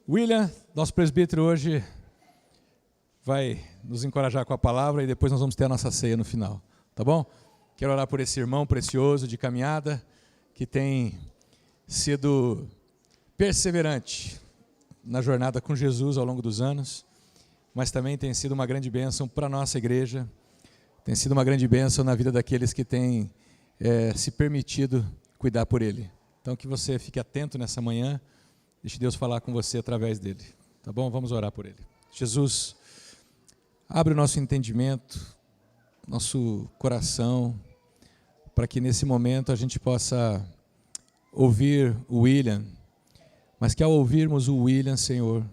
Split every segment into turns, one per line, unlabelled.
William, nosso presbítero, hoje vai nos encorajar com a palavra e depois nós vamos ter a nossa ceia no final, tá bom? Quero orar por esse irmão precioso de caminhada que tem sido perseverante na jornada com Jesus ao longo dos anos, mas também tem sido uma grande bênção para a nossa igreja, tem sido uma grande bênção na vida daqueles que têm se permitido cuidar por ele. Então que você fique atento nessa manhã, deixe Deus falar com você através dele, tá bom? Vamos orar por ele. Jesus, abre o nosso entendimento, nosso coração, para que nesse momento a gente possa ouvir o William, mas que ao ouvirmos o William, Senhor,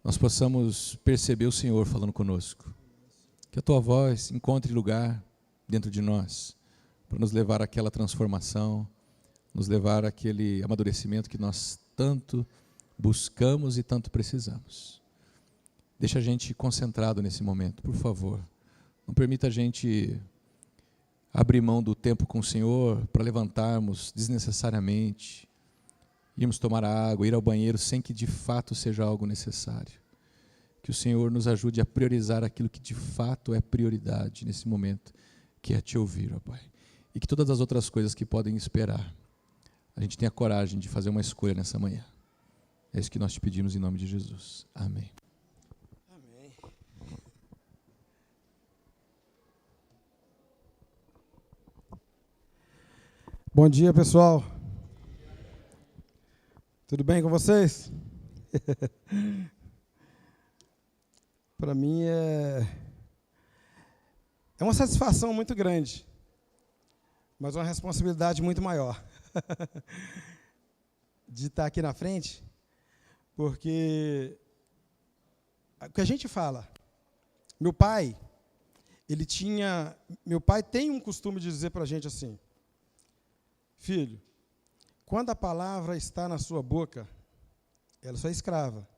nós possamos perceber o Senhor falando conosco. Que a Tua voz encontre lugar dentro de nós, para nos levar àquela transformação, nos levar àquele amadurecimento que nós tanto buscamos e tanto precisamos. Deixa a gente concentrado nesse momento, por favor. Não permita a gente abrir mão do tempo com o Senhor para levantarmos desnecessariamente, irmos tomar água, ir ao banheiro sem que de fato seja algo necessário. Que o Senhor nos ajude a priorizar aquilo que de fato é prioridade nesse momento, que é te ouvir, ó Pai. E que todas as outras coisas que podem esperar, a gente tenha coragem de fazer uma escolha nessa manhã. É isso que nós te pedimos em nome de Jesus. Amém.
Amém. Bom dia, pessoal. Tudo bem com vocês? Para mim é uma satisfação muito grande, mas uma responsabilidade muito maior de estar aqui na frente, porque o que a gente fala, meu pai tem um costume de dizer para a gente assim: filho, quando a palavra está na sua boca, ela só é escrava,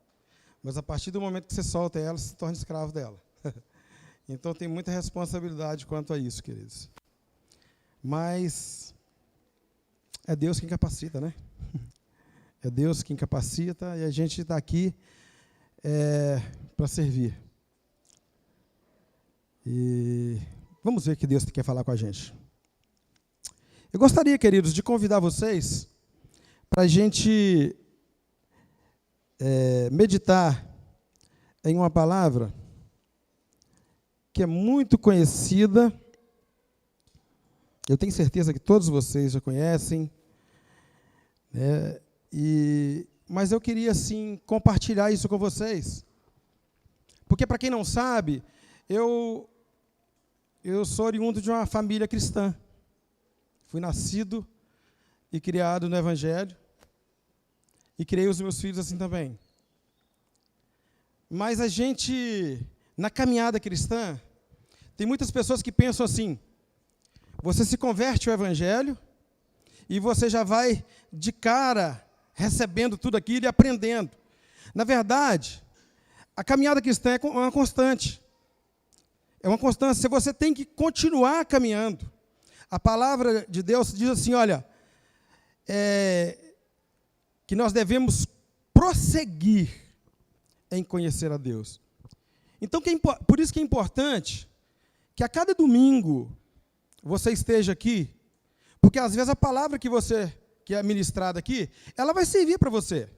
mas a partir do momento que você solta ela, você se torna escravo dela. Então tem muita responsabilidade quanto a isso, queridos. Mas é Deus quem capacita, né? É Deus quem capacita e a gente está aqui para servir. E vamos ver o que Deus quer falar com a gente. Eu gostaria, queridos, de convidar vocês para a gente meditar em uma palavra que é muito conhecida. Eu tenho certeza que todos vocês já conhecem, né? Mas eu queria, assim, compartilhar isso com vocês. Porque, para quem não sabe, eu sou oriundo de uma família cristã. Fui nascido e criado no Evangelho, e criei os meus filhos assim também. Mas a gente, na caminhada cristã, tem muitas pessoas que pensam assim: você se converte ao Evangelho e você já vai de cara recebendo tudo aquilo e aprendendo. Na verdade, a caminhada cristã é uma constante. É uma constância, você tem que continuar caminhando. A palavra de Deus diz assim, olha, que nós devemos prosseguir em conhecer a Deus. Então, por isso que é importante que a cada domingo você esteja aqui, porque às vezes a palavra que é ministrada aqui, ela vai servir para você.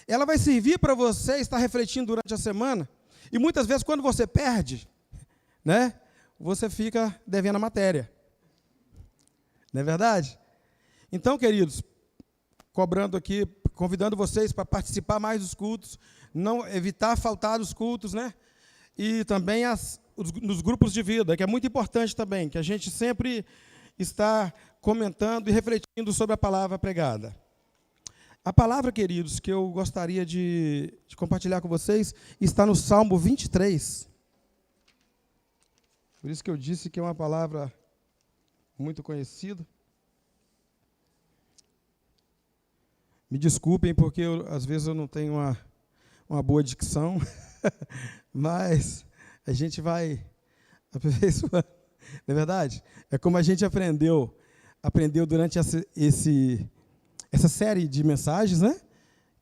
Ela vai servir para você estar refletindo durante a semana, e muitas vezes quando você perde, né, você fica devendo a matéria. Não é verdade? Então, queridos, convidando vocês para participar mais dos cultos, não evitar faltar dos cultos, né? E também nos grupos de vida, que é muito importante também, que a gente sempre está comentando e refletindo sobre a palavra pregada. A palavra, queridos, que eu gostaria de compartilhar com vocês, está no Salmo 23. Por isso que eu disse que é uma palavra muito conhecida. Me desculpem, porque às vezes eu não tenho uma boa dicção, mas a gente vai aperfeiçoando. Não é verdade? É como a gente aprendeu durante essa série de mensagens, né?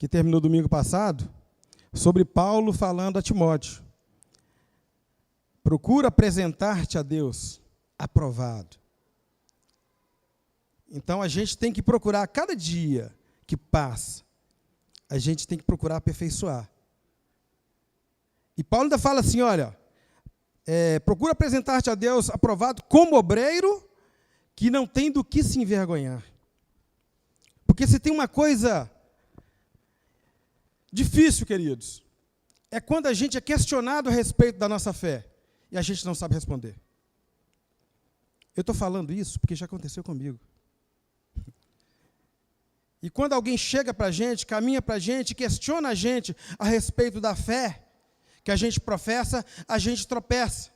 que terminou domingo passado, sobre Paulo falando a Timóteo. Procura apresentar-te a Deus aprovado. Então, a gente tem que procurar, cada dia que passa, a gente tem que procurar aperfeiçoar. E Paulo ainda fala assim, olha, procura apresentar-te a Deus aprovado como obreiro que não tem do que se envergonhar. Porque se tem uma coisa difícil, queridos, é quando a gente é questionado a respeito da nossa fé e a gente não sabe responder. Eu estou falando isso porque já aconteceu comigo. E quando alguém chega para a gente, caminha para a gente, questiona a gente a respeito da fé que a gente professa, a gente tropeça.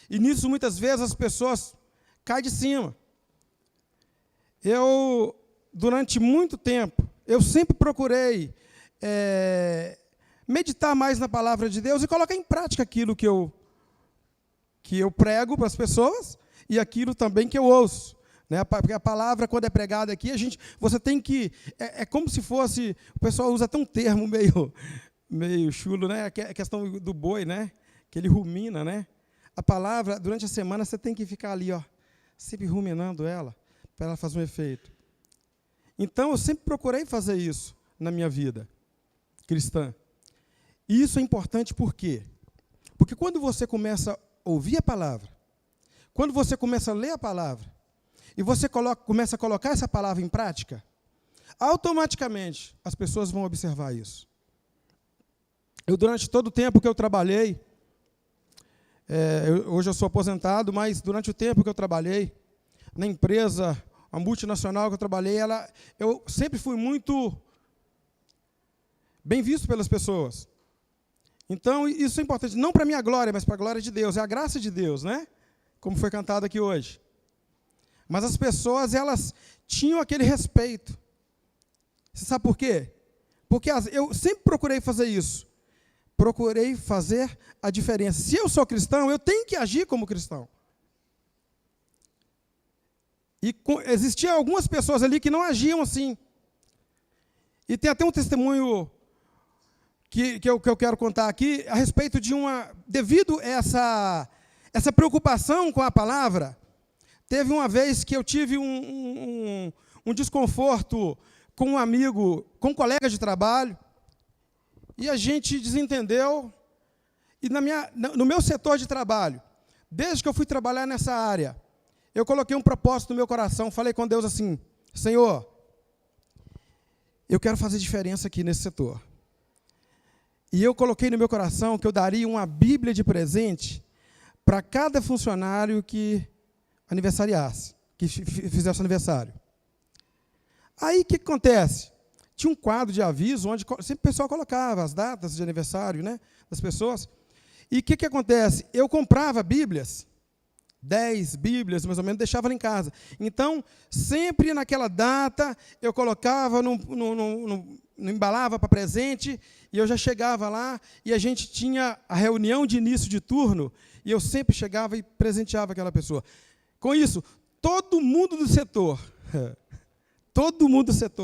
E nisso, muitas vezes, as pessoas caem de cima. Durante muito tempo, eu sempre procurei meditar mais na palavra de Deus e colocar em prática aquilo que eu prego para as pessoas e aquilo também que eu ouço. Né? Porque a palavra, quando é pregada aqui, você tem que... É como se fosse... O pessoal usa até um termo meio chulo, né? A questão do boi, né? Que ele rumina, né? A palavra, durante a semana, você tem que ficar ali, ó, sempre ruminando ela, para ela fazer um efeito. Então, eu sempre procurei fazer isso na minha vida cristã. E isso é importante por quê? Porque quando você começa a ouvir a palavra, quando você começa a ler a palavra, e você começa a colocar essa palavra em prática, automaticamente as pessoas vão observar isso. Durante todo o tempo que eu trabalhei, hoje eu sou aposentado, mas durante o tempo que eu trabalhei, na empresa, a multinacional que eu trabalhei, eu sempre fui muito bem visto pelas pessoas. Então, isso é importante, não para a minha glória, mas para a glória de Deus, é a graça de Deus, né? Como foi cantado aqui hoje. Mas as pessoas, elas tinham aquele respeito. Você sabe por quê? Porque eu sempre procurei fazer isso. Procurei fazer a diferença. Se eu sou cristão, eu tenho que agir como cristão. E existiam algumas pessoas ali que não agiam assim. E tem até um testemunho que eu quero contar aqui, a respeito de devido a essa preocupação com a palavra, teve uma vez que eu tive um desconforto com um amigo, com um colega de trabalho, e a gente desentendeu, e no meu setor de trabalho, desde que eu fui trabalhar nessa área, eu coloquei um propósito no meu coração, falei com Deus assim, Senhor, eu quero fazer diferença aqui nesse setor. E eu coloquei no meu coração que eu daria uma Bíblia de presente para cada funcionário que aniversariasse, que fizesse aniversário. Aí, o que acontece? Tinha um quadro de aviso, onde sempre o pessoal colocava as datas de aniversário, né, das pessoas. E o que acontece? Eu comprava Bíblias, 10 Bíblias, mais ou menos, deixava lá em casa. Então, sempre naquela data, eu colocava, embalava para presente, e eu já chegava lá, e a gente tinha a reunião de início de turno, e eu sempre chegava e presenteava aquela pessoa. Com isso, todo mundo do setor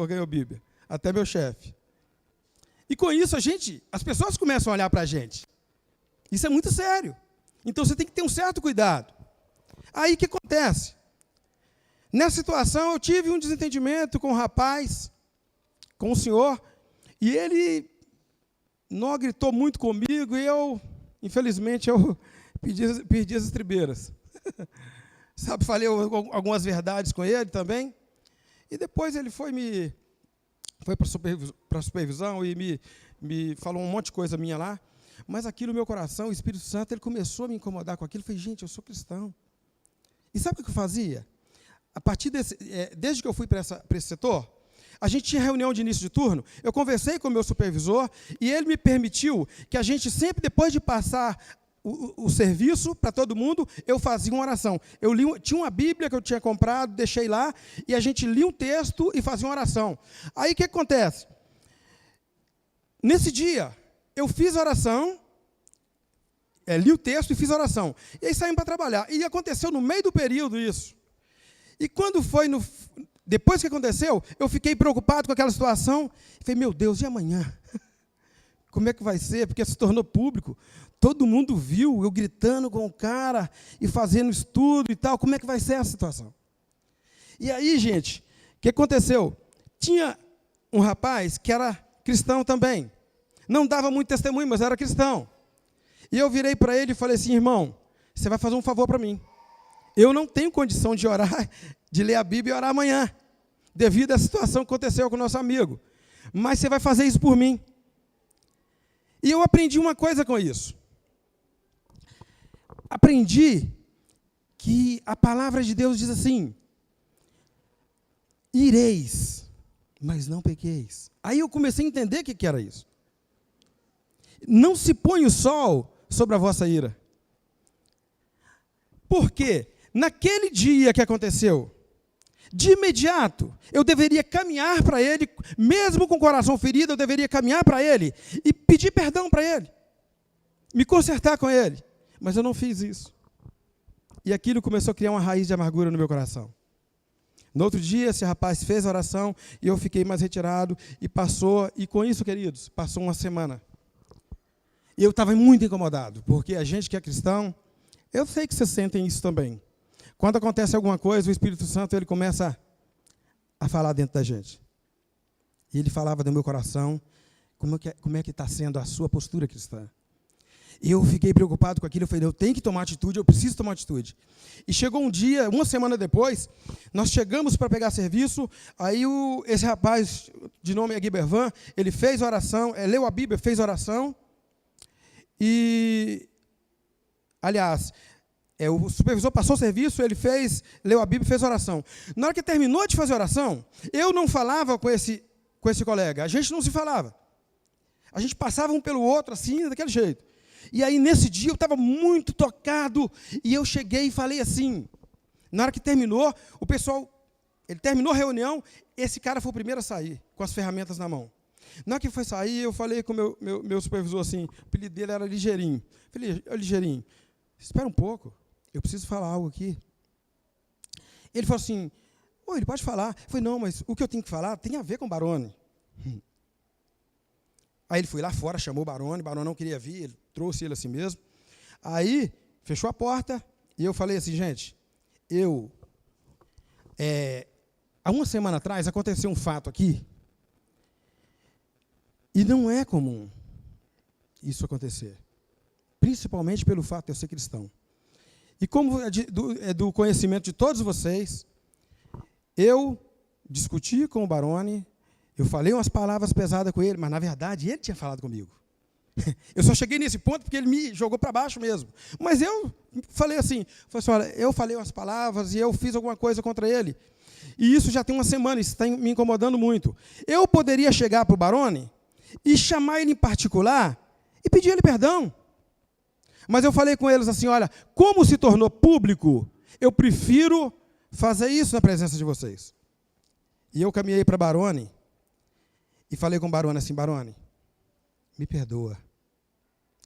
ganhou Bíblia, até meu chefe. E com isso, as pessoas começam a olhar para a gente. Isso é muito sério. Então, você tem que ter um certo cuidado. Aí, o que acontece? Nessa situação, eu tive um desentendimento com o rapaz, com o senhor, e ele não gritou muito comigo, e infelizmente, eu perdi as estribeiras. Sabe, falei algumas verdades com ele também, e depois ele foi para a supervisão e me falou um monte de coisa minha lá, mas aqui no meu coração, o Espírito Santo, ele começou a me incomodar com aquilo. Eu falei, gente, eu sou cristão. E sabe o que eu fazia? Desde que eu fui para esse setor, a gente tinha reunião de início de turno, eu conversei com o meu supervisor, e ele me permitiu que a gente sempre, depois de passar o serviço para todo mundo, eu fazia uma oração. Tinha uma Bíblia que eu tinha comprado, deixei lá, e a gente lia um texto e fazia uma oração. Aí o que acontece? Nesse dia, eu fiz a oração, li o texto e fiz a oração. E aí saímos para trabalhar. E aconteceu no meio do período isso. E quando foi Depois que aconteceu, eu fiquei preocupado com aquela situação. Falei, meu Deus, e amanhã? Como é que vai ser? Porque se tornou público. Todo mundo viu eu gritando com o cara e fazendo estudo e tal. Como é que vai ser a situação? E aí, gente, o que aconteceu? Tinha um rapaz que era cristão também. Não dava muito testemunho, mas era cristão. E eu virei para ele e falei assim, irmão, você vai fazer um favor para mim. Eu não tenho condição de orar, de ler a Bíblia e orar amanhã, devido à situação que aconteceu com o nosso amigo. Mas você vai fazer isso por mim. E eu aprendi uma coisa com isso. Aprendi que a palavra de Deus diz assim, ireis, mas não pequeis. Aí eu comecei a entender o que era isso. Não se põe o sol sobre a vossa ira. Por quê? Naquele dia que aconteceu, de imediato, eu deveria caminhar para ele, mesmo com o coração ferido, eu deveria caminhar para ele e pedir perdão para ele, me consertar com ele. Mas eu não fiz isso. E aquilo começou a criar uma raiz de amargura no meu coração. No outro dia, esse rapaz fez a oração e eu fiquei mais retirado e passou, e com isso, queridos, passou uma semana. E eu estava muito incomodado, porque a gente que é cristão, eu sei que vocês sentem isso também. Quando acontece alguma coisa, o Espírito Santo ele começa a falar dentro da gente. E ele falava do meu coração, como é que está sendo a sua postura cristã. E eu fiquei preocupado com aquilo, eu falei, eu tenho que tomar atitude, eu preciso tomar atitude. E chegou um dia, uma semana depois, nós chegamos para pegar serviço, aí esse rapaz, de nome Guibervan, ele fez oração, leu a Bíblia, fez oração, e, aliás, o supervisor passou o serviço, ele leu a Bíblia e fez oração. Na hora que terminou de fazer oração, eu não falava com esse colega, a gente não se falava. A gente passava um pelo outro, assim, daquele jeito. E aí, nesse dia, eu estava muito tocado, e eu cheguei e falei assim, na hora que terminou, o pessoal, ele terminou a reunião, esse cara foi o primeiro a sair, com as ferramentas na mão. Na hora que foi sair, eu falei com o meu supervisor assim, o apelido dele era Ligeirinho. Falei, Ligeirinho, espera um pouco, eu preciso falar algo aqui. Ele falou assim, ele pode falar. Eu falei, não, mas o que eu tenho que falar tem a ver com o Barone. Aí ele foi lá fora, chamou o Barone não queria vir, ele trouxe ele assim mesmo. Aí, fechou a porta, e eu falei assim, gente, há uma semana atrás aconteceu um fato aqui, e não é comum isso acontecer, principalmente pelo fato de eu ser cristão. E como é do conhecimento de todos vocês, eu discuti com o Barone, eu falei umas palavras pesadas com ele, mas, na verdade, ele tinha falado comigo. Eu só cheguei nesse ponto porque ele me jogou para baixo mesmo. Mas eu falei assim, olha, eu falei umas palavras e eu fiz alguma coisa contra ele. E isso já tem uma semana, isso está me incomodando muito. Eu poderia chegar para o Barone e chamar ele em particular e pedir ele perdão. Mas eu falei com eles assim, olha, como se tornou público, eu prefiro fazer isso na presença de vocês. E eu caminhei para Barone e falei com o Barone assim, Barone, me perdoa,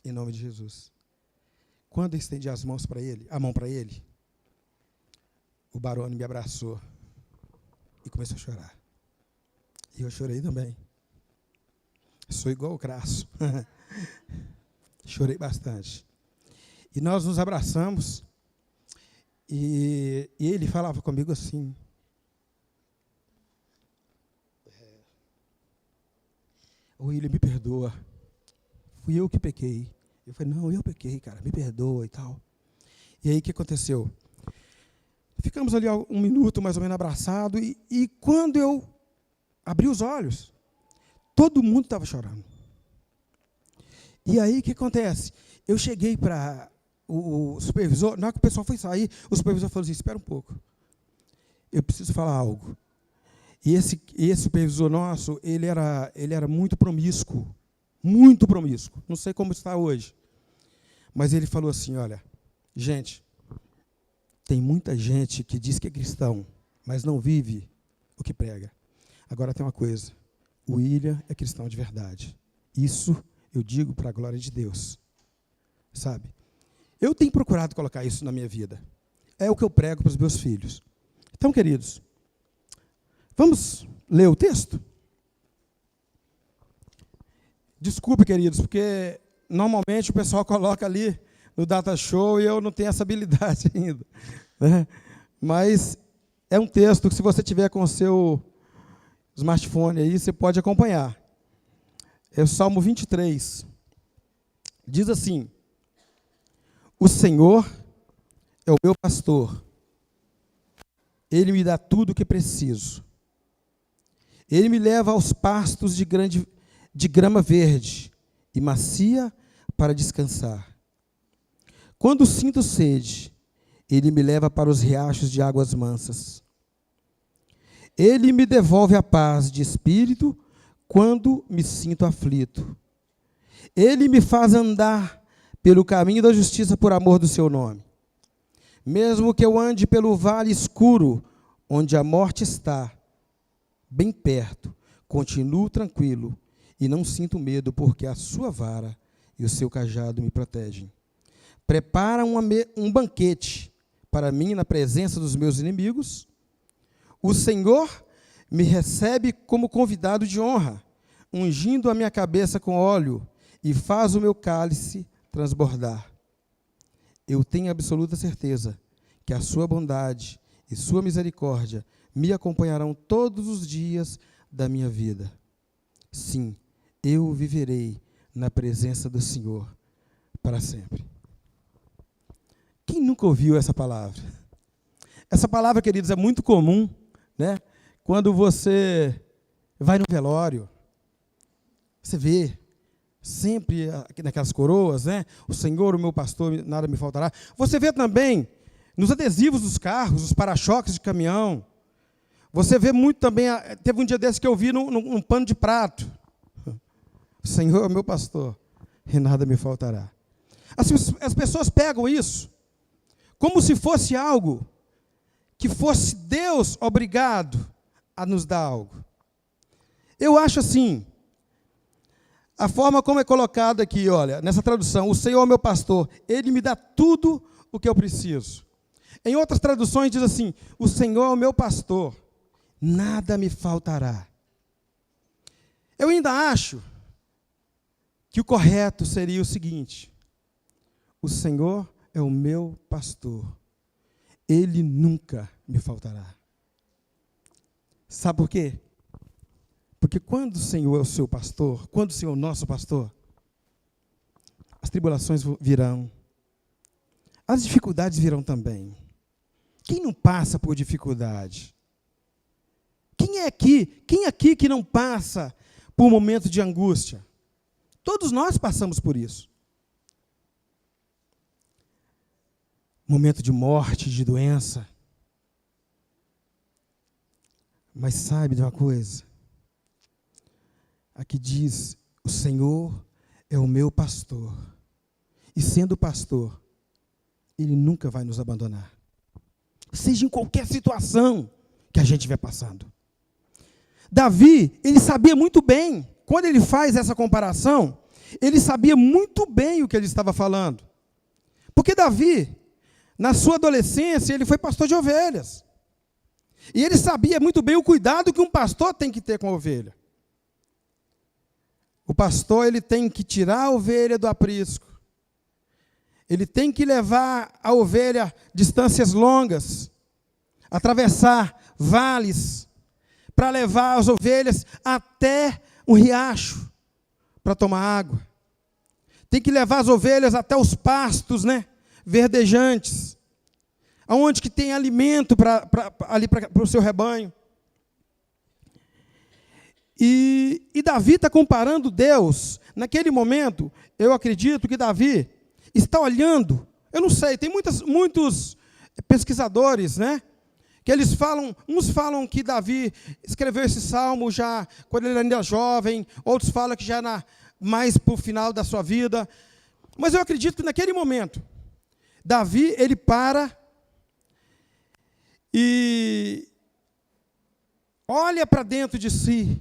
em nome de Jesus. Quando eu estendi a mão para ele, o Barone me abraçou e começou a chorar. E eu chorei também. Sou igual o Crasso. Chorei bastante. E nós nos abraçamos, e ele falava comigo assim, William, me perdoa, fui eu que pequei. Eu falei, não, eu pequei, cara, me perdoa e tal. E aí, o que aconteceu? Ficamos ali um minuto, mais ou menos, abraçados, e quando eu abri os olhos, todo mundo estava chorando. E aí, o que acontece? Eu cheguei para o supervisor, na hora que o pessoal foi sair, o supervisor falou assim, espera um pouco, eu preciso falar algo. E esse supervisor nosso, ele era muito promíscuo, não sei como está hoje. Mas ele falou assim, olha, gente, tem muita gente que diz que é cristão, mas não vive o que prega. Agora tem uma coisa, o William é cristão de verdade. Isso eu digo para a glória de Deus. Sabe? Eu tenho procurado colocar isso na minha vida. É o que eu prego para os meus filhos. Então, queridos, Vamos ler o texto? Desculpe, queridos, porque normalmente o pessoal coloca ali no Data Show e eu não tenho essa habilidade ainda, né? Mas é um texto que, se você tiver com o seu smartphone aí, você pode acompanhar. É o Salmo 23. Diz assim: o Senhor é o meu pastor, Ele me dá tudo o que preciso. Ele me leva aos pastos de grama verde e macia para descansar. Quando sinto sede, Ele me leva para os riachos de águas mansas. Ele me devolve a paz de espírito quando me sinto aflito. Ele me faz andar pelo caminho da justiça por amor do seu nome. Mesmo que eu ande pelo vale escuro, onde a morte está bem perto, continuo tranquilo e não sinto medo, porque a sua vara e o seu cajado me protegem. Prepara um banquete para mim na presença dos meus inimigos. O Senhor me recebe como convidado de honra, ungindo a minha cabeça com óleo, e faz o meu cálice transbordar. Eu tenho absoluta certeza que a sua bondade e sua misericórdia me acompanharão todos os dias da minha vida. Sim, eu viverei na presença do Senhor para sempre. Quem nunca ouviu essa palavra? Essa palavra, queridos, é muito comum, né? Quando você vai no velório, você vê sempre naquelas coroas, né? O Senhor, o meu pastor, nada me faltará. Você vê também nos adesivos dos carros, os para-choques de caminhão. Você vê muito também, teve um dia desse que eu vi num pano de prato. O Senhor é o meu pastor, e nada me faltará. As pessoas pegam isso como se fosse algo que fosse Deus obrigado a nos dar algo. Eu acho assim, a forma como é colocado aqui, olha, nessa tradução: o Senhor é o meu pastor, Ele me dá tudo o que eu preciso. Em outras traduções diz assim: o Senhor é o meu pastor, nada me faltará. Eu ainda acho que o correto seria o seguinte: o Senhor é o meu pastor, Ele nunca me faltará. Sabe por quê? Porque quando o Senhor é o seu pastor, quando o Senhor é o nosso pastor, as tribulações virão, as dificuldades virão também. Quem não passa por dificuldade? Quem aqui que não passa por momentos de angústia? Todos nós passamos por isso. Momento de morte, de doença. Mas sabe de uma coisa? Aqui diz: o Senhor é o meu pastor. E sendo pastor, Ele nunca vai nos abandonar. Seja em qualquer situação que a gente estiver passando. Davi, ele sabia muito bem, quando ele faz essa comparação, ele sabia muito bem o que ele estava falando. Porque Davi, na sua adolescência, ele foi pastor de ovelhas. E ele sabia muito bem o cuidado que um pastor tem que ter com a ovelha. O pastor, ele tem que tirar a ovelha do aprisco. Ele tem que levar a ovelha distâncias longas, atravessar vales, para levar as ovelhas até um riacho, para tomar água. Tem que levar as ovelhas até os pastos, né, verdejantes, aonde que tem alimento para o seu rebanho. E Davi está comparando Deus. Naquele momento, eu acredito que Davi está olhando, eu não sei, tem muitos pesquisadores, né, que eles falam, uns falam que Davi escreveu esse salmo já quando ele ainda era jovem, outros falam que já mais para o final da sua vida. Mas eu acredito que naquele momento, Davi, ele para e olha para dentro de si,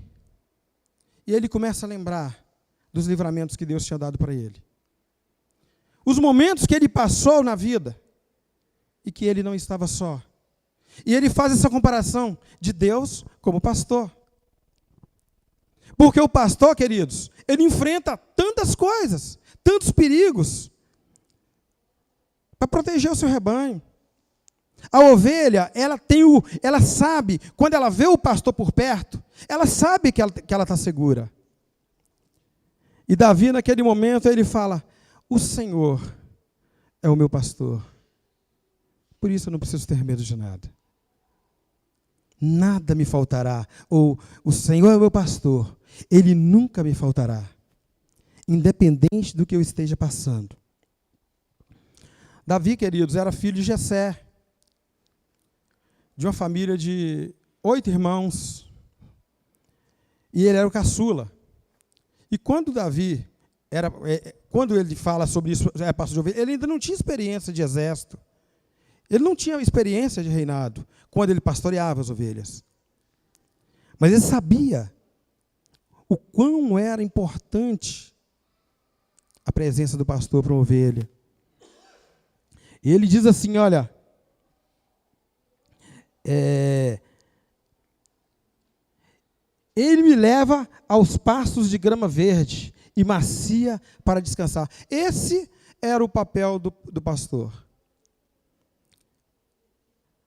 e ele começa a lembrar dos livramentos que Deus tinha dado para ele. Os momentos que ele passou na vida, e que ele não estava só. E ele faz essa comparação de Deus como pastor. Porque o pastor, queridos, ele enfrenta tantas coisas, tantos perigos, para proteger o seu rebanho. A ovelha, ela sabe, quando ela vê o pastor por perto, ela sabe que ela está segura. E Davi, naquele momento, ele fala: o Senhor é o meu pastor, por isso eu não preciso ter medo de nada. Nada me faltará. Ou o Senhor é o meu pastor, Ele nunca me faltará, independente do que eu esteja passando. Davi, queridos, era filho de Jessé, de uma família de 8 irmãos, e ele era o caçula. E quando Davi, quando ele fala sobre isso, pastor de ovelha, ele ainda não tinha experiência de exército, ele não tinha experiência de reinado, quando ele pastoreava as ovelhas. Mas ele sabia o quão era importante a presença do pastor para uma ovelha. E ele diz assim, olha, ele me leva aos pastos de grama verde e macia para descansar. Esse era o papel do pastor.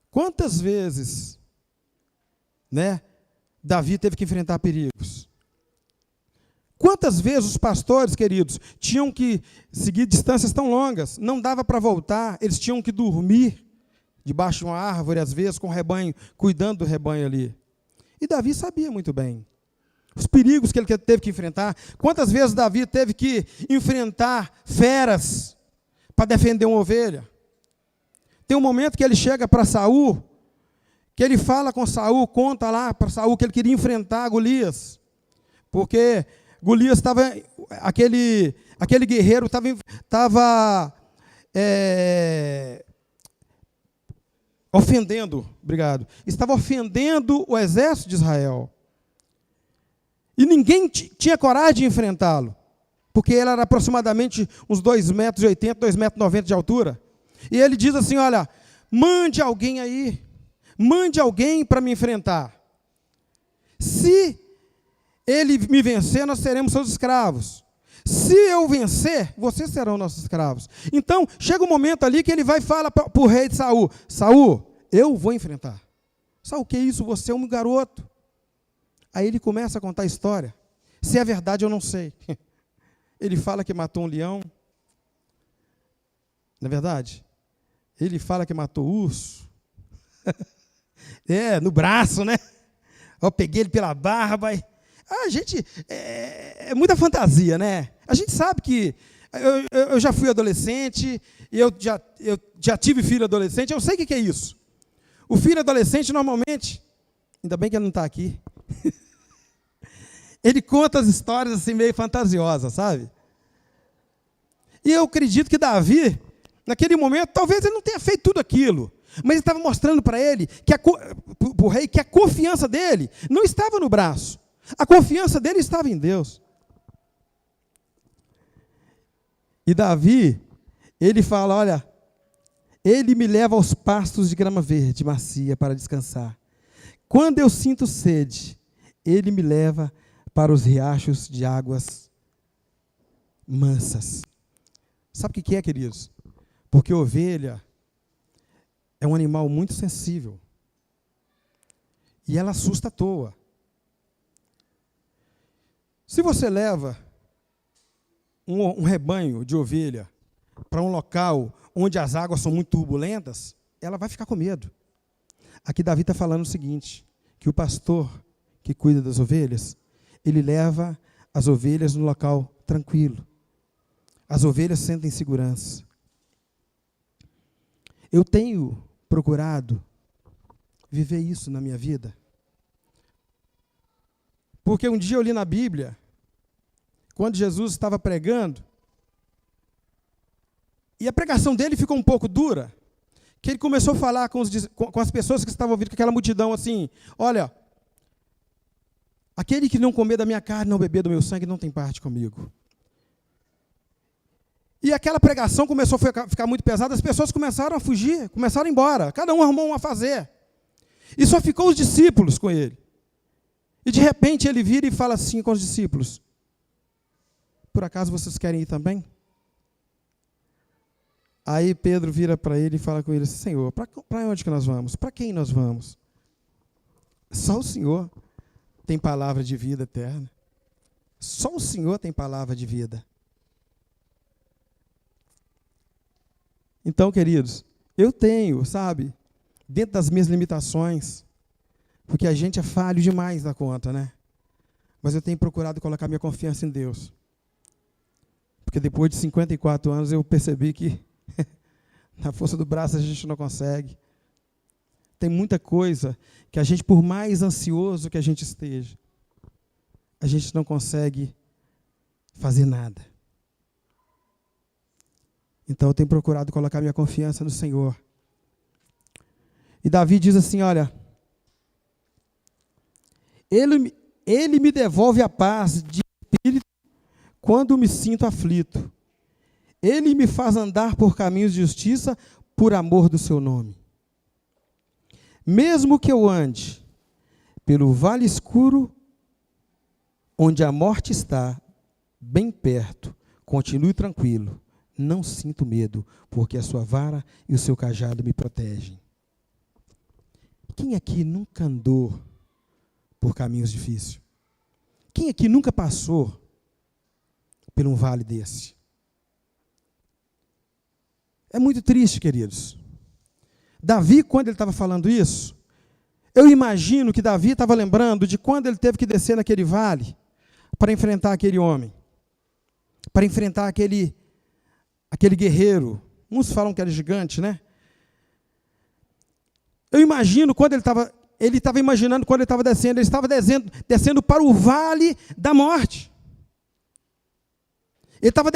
Quantas vezes, Davi teve que enfrentar perigos? Quantas vezes os pastores, queridos, tinham que seguir distâncias tão longas, não dava para voltar, eles tinham que dormir debaixo de uma árvore, às vezes, com o rebanho, cuidando do rebanho ali. E Davi sabia muito bem os perigos que ele teve que enfrentar. Quantas vezes Davi teve que enfrentar feras para defender uma ovelha? Tem um momento que ele chega para Saul, que ele fala com Saul, conta lá para Saul que ele queria enfrentar Golias, porque Golias estava, aquele guerreiro estava estava ofendendo o exército de Israel. E ninguém tinha coragem de enfrentá-lo, porque ele era aproximadamente uns 2,80 metros, 2,90 metros de altura. E ele diz assim, olha, mande alguém aí, mande alguém para me enfrentar. Se ele me vencer, nós seremos seus escravos. Se eu vencer, vocês serão nossos escravos. Então, chega um momento ali que ele vai e fala para o rei de Saul, Saul, eu vou enfrentar. Saul, o que é isso? Você é um garoto. Aí ele começa a contar a história. Se é verdade, eu não sei. Ele fala que matou um leão. Não é verdade? Ele fala que matou urso. No braço, né? Eu peguei ele pela barba. Gente, é muita fantasia, né? A gente sabe que eu já fui adolescente, eu já tive filho adolescente, eu sei o que é isso. O filho adolescente, normalmente, ainda bem que ele não está aqui, ele conta as histórias assim meio fantasiosas, sabe? E eu acredito que Davi, naquele momento, talvez ele não tenha feito tudo aquilo, mas ele estava mostrando para ele, para o rei, que a confiança dele não estava no braço, a confiança dele estava em Deus. E Davi, ele fala, olha, ele me leva aos pastos de grama verde, macia, para descansar. Quando eu sinto sede, ele me leva para os riachos de águas mansas. Sabe o que é, queridos? Porque a ovelha é um animal muito sensível. E ela assusta à toa. Se você leva um rebanho de ovelha para um local onde as águas são muito turbulentas, ela vai ficar com medo. Aqui Davi está falando o seguinte, que o pastor que cuida das ovelhas, ele leva as ovelhas no local tranquilo. As ovelhas sentem segurança. Eu tenho procurado viver isso na minha vida. Porque um dia eu li na Bíblia, quando Jesus estava pregando, e a pregação dele ficou um pouco dura, que ele começou a falar com as pessoas que estavam ouvindo, com aquela multidão assim, olha, aquele que não comer da minha carne, não beber do meu sangue, não tem parte comigo. E aquela pregação começou a ficar muito pesada, as pessoas começaram a fugir, começaram a ir embora, cada um arrumou um a fazer. E só ficou os discípulos com ele. E de repente ele vira e fala assim com os discípulos: por acaso vocês querem ir também? Aí Pedro vira para ele e fala com ele: Senhor, para onde que nós vamos? Para quem nós vamos? Só o Senhor tem palavra de vida eterna. Só o Senhor tem palavra de vida. Então, queridos, eu tenho, sabe, dentro das minhas limitações, porque a gente é falho demais da conta, né? Mas eu tenho procurado colocar minha confiança em Deus. Porque depois de 54 anos eu percebi que na força do braço a gente não consegue. Tem muita coisa que a gente, por mais ansioso que a gente esteja, a gente não consegue fazer nada. Então eu tenho procurado colocar minha confiança no Senhor. E Davi diz assim, olha, Ele me devolve a paz de espírito quando me sinto aflito. Ele me faz andar por caminhos de justiça por amor do seu nome. Mesmo que eu ande pelo vale escuro, onde a morte está, bem perto, continue tranquilo. Não sinto medo, porque a sua vara e o seu cajado me protegem. Quem aqui nunca andou por caminhos difíceis? Quem aqui nunca passou por um vale desse? É muito triste, queridos. Davi, quando ele estava falando isso, eu imagino que Davi estava lembrando de quando ele teve que descer naquele vale para enfrentar aquele homem, para enfrentar aquele guerreiro. Uns falam que era gigante, né? Eu imagino quando ele estava imaginando quando ele estava descendo, ele estava descendo para o vale da morte. Ele estava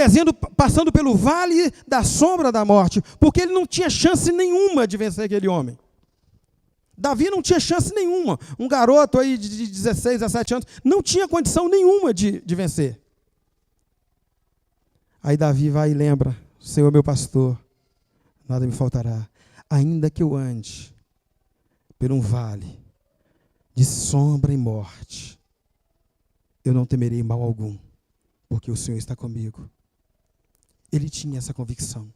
passando pelo vale da sombra da morte, porque ele não tinha chance nenhuma de vencer aquele homem. Davi não tinha chance nenhuma. Um garoto aí de 16, 17 anos, não tinha condição nenhuma de vencer. Aí Davi vai e lembra: Senhor é meu pastor, nada me faltará. Ainda que eu ande por um vale de sombra e morte, eu não temerei mal algum, porque o Senhor está comigo. Ele tinha essa convicção.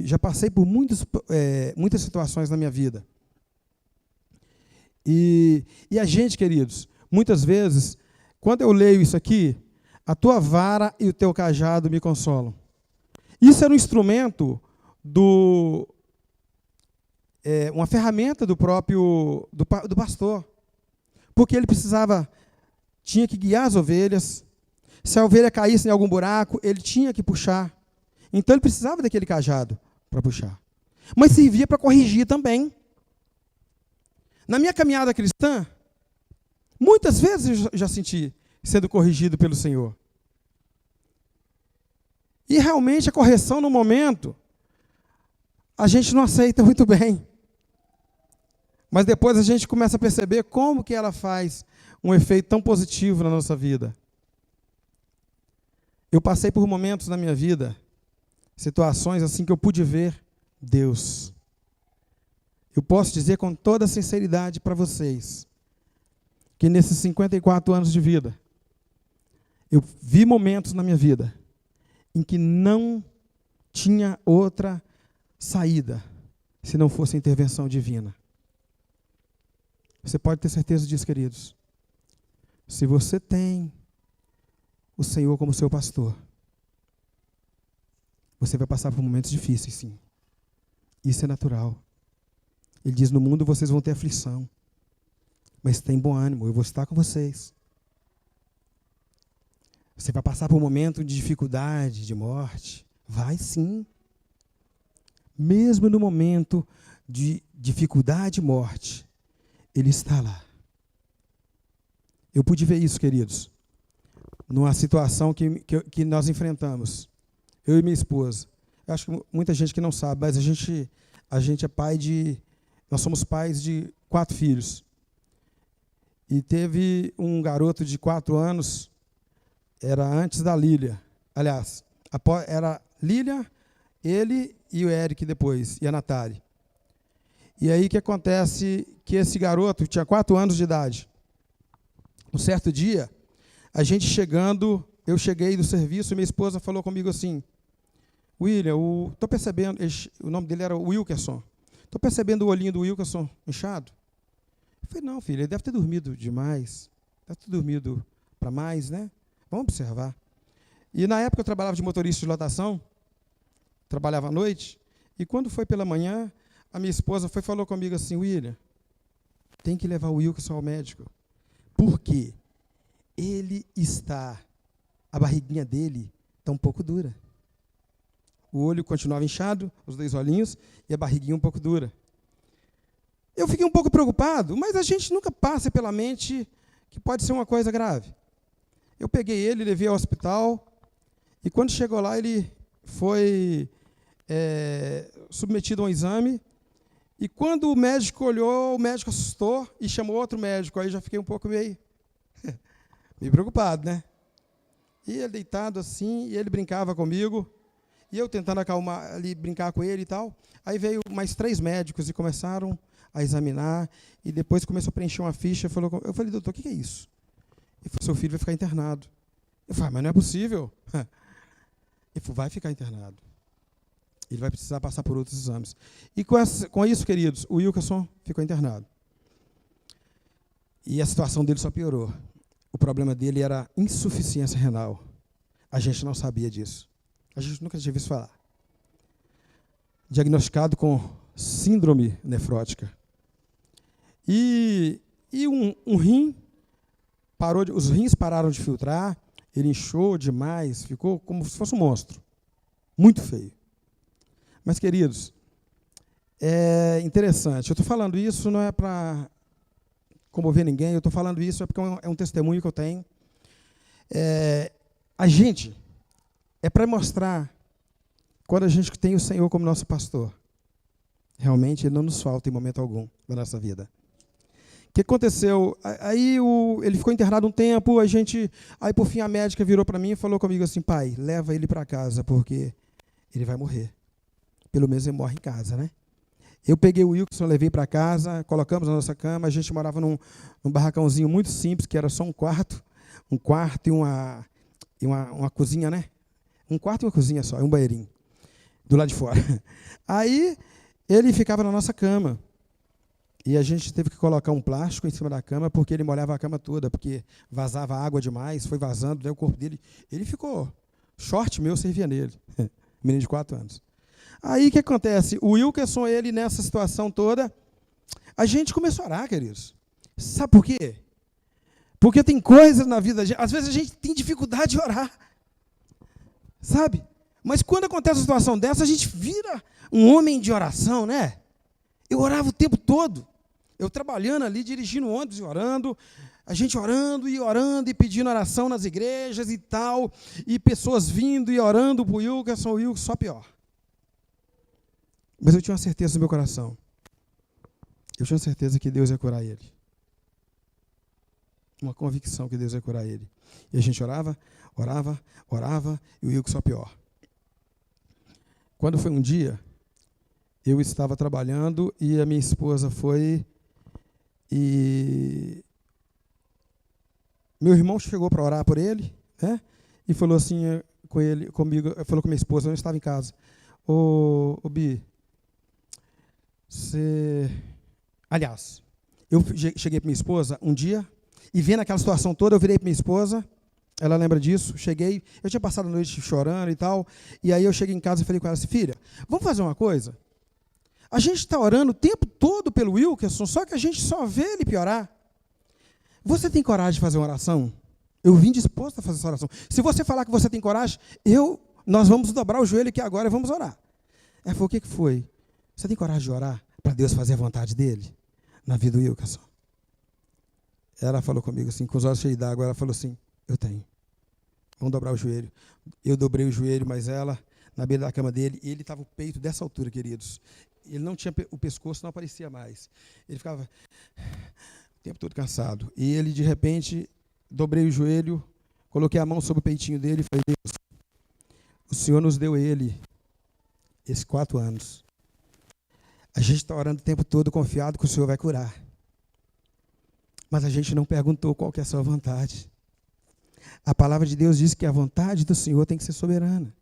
Já passei por muitas situações na minha vida. E a gente, queridos, muitas vezes, quando eu leio isso aqui, a tua vara e o teu cajado me consolam. Isso era um instrumento uma ferramenta do próprio do pastor. Porque ele tinha que guiar as ovelhas. Se a ovelha caísse em algum buraco, ele tinha que puxar. Então ele precisava daquele cajado para puxar. Mas servia para corrigir também. Na minha caminhada cristã, muitas vezes eu já senti sendo corrigido pelo Senhor. E realmente a correção no momento, a gente não aceita muito bem. Mas depois a gente começa a perceber como que ela faz um efeito tão positivo na nossa vida. Eu passei por momentos na minha vida, situações assim que eu pude ver Deus. Eu posso dizer com toda sinceridade para vocês, que nesses 54 anos de vida, eu vi momentos na minha vida em que não tinha outra saída se não fosse a intervenção divina. Você pode ter certeza disso, queridos. Se você tem o Senhor como seu pastor, você vai passar por momentos difíceis, sim. Isso é natural. Ele diz: no mundo vocês vão ter aflição, mas tem bom ânimo, eu vou estar com vocês. Você vai passar por um momento de dificuldade, de morte? Vai sim. Mesmo no momento de dificuldade e morte, Ele está lá. Eu pude ver isso, queridos, numa situação que nós enfrentamos. Eu e minha esposa. Eu acho que muita gente que não sabe, mas a gente é pai nós somos pais de 4 filhos. E teve um garoto de 4 anos, era antes da Lília. Aliás, era Lília, ele e o Eric depois, e a Natália. E aí o que acontece? Que esse garoto tinha 4 anos de idade. Um certo dia, eu cheguei do serviço e minha esposa falou comigo assim: William, estou percebendo, o nome dele era Wilkerson. Estou percebendo o olhinho do Wilkerson inchado. Eu falei, não, filho, ele deve ter dormido demais. Deve ter dormido para mais, né? Vamos observar. E na época eu trabalhava de motorista de lotação, trabalhava à noite, e quando foi pela manhã, a minha esposa falou comigo assim: William, tem que levar o Wilkerson ao médico. Por quê? A barriguinha dele está um pouco dura. O olho continuava inchado, os 2 olhinhos, e a barriguinha um pouco dura. Eu fiquei um pouco preocupado, mas a gente nunca passa pela mente que pode ser uma coisa grave. Eu peguei ele, levei ao hospital, e quando chegou lá, ele foi submetido a um exame, e quando o médico olhou, o médico assustou e chamou outro médico. Aí já fiquei um pouco meio preocupado, né? E ele deitado assim, e ele brincava comigo, e eu tentando acalmar, ali, brincar com ele e tal. Aí veio mais 3 médicos e começaram a examinar, e depois começou a preencher uma ficha. Eu falei, doutor, o que é isso? Ele falou, seu filho vai ficar internado. Eu falei, mas não é possível. Ele falou, vai ficar internado. Ele vai precisar passar por outros exames. E com isso, queridos, o Wilkerson ficou internado. E a situação dele só piorou. O problema dele era insuficiência renal. A gente não sabia disso. A gente nunca tinha visto falar. Diagnosticado com síndrome nefrótica. E um rim os rins pararam de filtrar, ele inchou demais, ficou como se fosse um monstro. Muito feio. Mas, queridos, é interessante. Eu estou falando isso não é para comover ninguém, eu estou falando isso porque é um testemunho que eu tenho. A gente, é para mostrar, quando a gente tem o Senhor como nosso pastor, realmente Ele não nos falta em momento algum da nossa vida. O que aconteceu? Aí ele ficou internado um tempo, aí por fim a médica virou para mim e falou comigo assim: pai, leva ele para casa, porque ele vai morrer. Pelo menos ele morre em casa, né? Eu peguei o Wilkerson, levei para casa, colocamos na nossa cama. A gente morava num barracãozinho muito simples, que era só um quarto e uma cozinha, né? Um quarto e uma cozinha só, e um banheirinho, do lado de fora. Aí ele ficava na nossa cama. E a gente teve que colocar um plástico em cima da cama, porque ele molhava a cama toda, porque vazava água demais, foi vazando, daí o corpo dele, ele ficou, short meu servia nele, menino de 4 anos. Aí o que acontece? O Wilkerson, ele nessa situação toda, a gente começou a orar, queridos. Sabe por quê? Porque tem coisas na vida, às vezes a gente tem dificuldade de orar, sabe? Mas quando acontece uma situação dessa, a gente vira um homem de oração, né? Eu orava o tempo todo. Eu trabalhando ali, dirigindo ônibus e orando, a gente orando e pedindo oração nas igrejas e tal, e pessoas vindo e orando para o Wilkerson só pior. Mas eu tinha uma certeza no meu coração. Eu tinha certeza que Deus ia curar ele. Uma convicção que Deus ia curar ele. E a gente orava, e o Wilkerson só pior. Quando foi um dia, eu estava trabalhando e a minha esposa foi e meu irmão chegou para orar por ele, né? E falou assim comigo, falou com minha esposa, eu estava em casa. Ô Bi, aliás, eu cheguei para minha esposa um dia e vendo aquela situação toda, eu virei para minha esposa, ela lembra disso, cheguei, eu tinha passado a noite chorando e tal, e aí eu cheguei em casa e falei com ela assim: filha, vamos fazer uma coisa? A gente está orando o tempo todo pelo Wilkerson, só que a gente só vê ele piorar. Você tem coragem de fazer uma oração? Eu vim disposto a fazer essa oração. Se você falar que você tem coragem, nós vamos dobrar o joelho aqui agora e vamos orar. Ela falou: o que foi? Você tem coragem de orar para Deus fazer a vontade dele na vida do Wilkerson? Ela falou comigo assim, com os olhos cheios d'água, ela falou assim: eu tenho. Vamos dobrar o joelho. Eu dobrei o joelho, mas ela, na beira da cama dele, e ele estava o peito dessa altura, queridos. Ele não tinha, o pescoço não aparecia mais. Ele ficava o tempo todo cansado. E ele, de repente, dobrei o joelho, coloquei a mão sobre o peitinho dele e falei: Deus, o Senhor nos deu ele esses 4 anos. A gente está orando o tempo todo confiado que o Senhor vai curar. Mas a gente não perguntou qual que é a sua vontade. A palavra de Deus diz que a vontade do Senhor tem que ser soberana.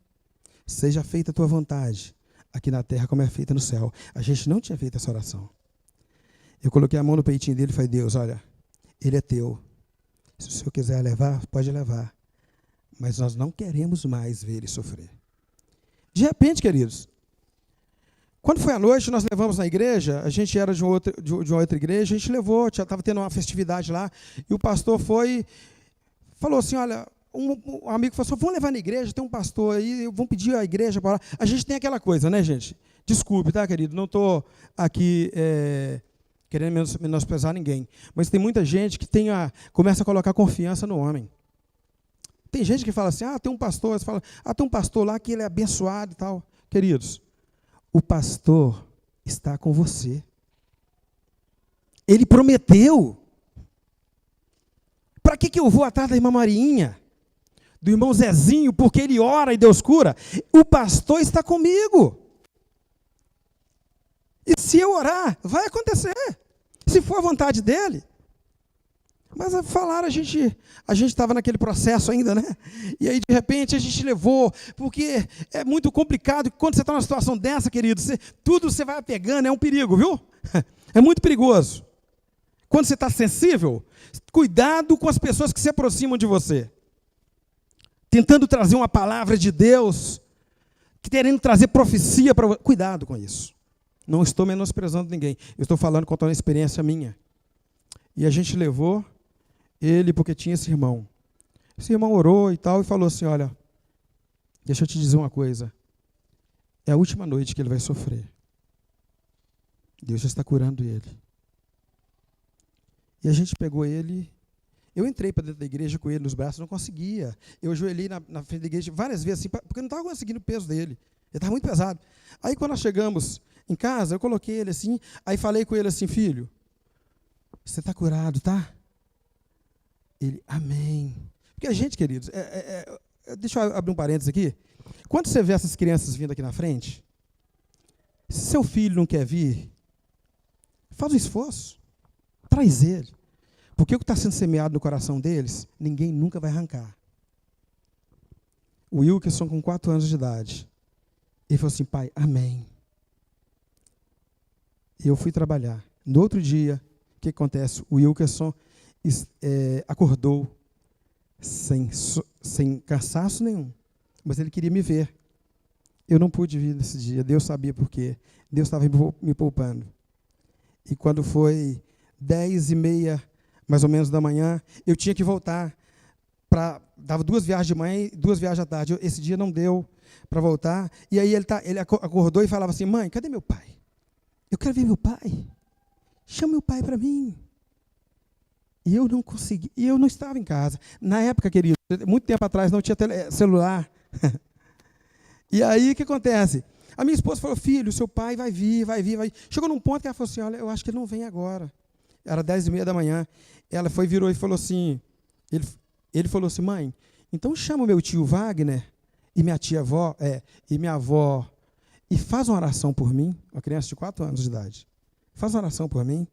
Seja feita a tua vontade, aqui na terra como é feita no céu. A gente não tinha feito essa oração. Eu coloquei a mão no peitinho dele e falei, Deus, olha, ele é teu. Se o Senhor quiser levar, pode levar. Mas nós não queremos mais ver ele sofrer. De repente, queridos, quando foi à noite, nós levamos na igreja, a gente era de uma outra igreja, a gente levou, já estava tendo uma festividade lá, e o pastor falou assim, olha, um amigo falou assim, vamos levar na igreja, tem um pastor aí, vamos pedir à igreja para lá. A gente tem aquela coisa, né, gente? Desculpe, tá, querido? Não estou aqui querendo menosprezar ninguém, mas tem muita gente que começa a colocar confiança no homem. Tem gente que fala assim, tem um pastor, você fala, tem um pastor lá que ele é abençoado e tal. Queridos, o pastor está com você. Ele prometeu. Para que eu vou atrás da irmã Marinha, do irmão Zezinho, porque ele ora e Deus cura? O pastor está comigo. E se eu orar, vai acontecer. Se for a vontade dele. Mas a falar, a gente estava naquele processo ainda, né? E aí, de repente, a gente levou, porque é muito complicado, quando você está numa situação dessa, querido, tudo você vai pegando, é um perigo, viu? É muito perigoso. Quando você está sensível, cuidado com as pessoas que se aproximam de você. Tentando trazer uma palavra de Deus, querendo trazer profecia para você. Cuidado com isso. Não estou menosprezando ninguém. Eu estou falando contando uma experiência minha. E a gente levou ele porque tinha esse irmão. Esse irmão orou e tal, e falou assim, olha, deixa eu te dizer uma coisa. É a última noite que ele vai sofrer. Deus já está curando ele. E a gente pegou ele, eu entrei para dentro da igreja com ele nos braços, não conseguia. Eu ajoelhei na frente da igreja várias vezes, assim, porque eu não estava conseguindo o peso dele. Ele estava muito pesado. Aí, quando nós chegamos em casa, eu coloquei ele assim, aí falei com ele assim, filho, você está curado, tá? Ele, amém. Porque a gente, queridos, deixa eu abrir um parênteses aqui. Quando você vê essas crianças vindo aqui na frente, se seu filho não quer vir, faz um esforço, traz ele. Porque o que está sendo semeado no coração deles, ninguém nunca vai arrancar. O Wilkerson, com 4 anos de idade, ele falou assim, pai, amém. E eu fui trabalhar. No outro dia, o que acontece? O Wilkerson acordou sem cansaço nenhum, mas ele queria me ver. Eu não pude vir nesse dia, Deus sabia por quê. Deus estava me poupando. E quando foi 10h30, mais ou menos da manhã, eu tinha que voltar. Dava 2 viagens de manhã e 2 viagens à tarde. Esse dia não deu para voltar. E aí ele acordou e falava assim, mãe, cadê meu pai? Eu quero ver meu pai. Chama meu pai para mim. E eu não consegui, e eu não estava em casa. Na época, querido, muito tempo atrás, não tinha celular. E aí, o que acontece? A minha esposa falou, filho, seu pai vai vir. Chegou num ponto que ela falou assim, olha, eu acho que ele não vem agora. Era 10h30 da manhã. Ela virou e falou assim, ele falou assim, mãe, então chama o meu tio Wagner e minha tia-avó, e minha avó, e faz uma oração por mim, uma criança de 4 anos de idade. Faz uma oração por mim.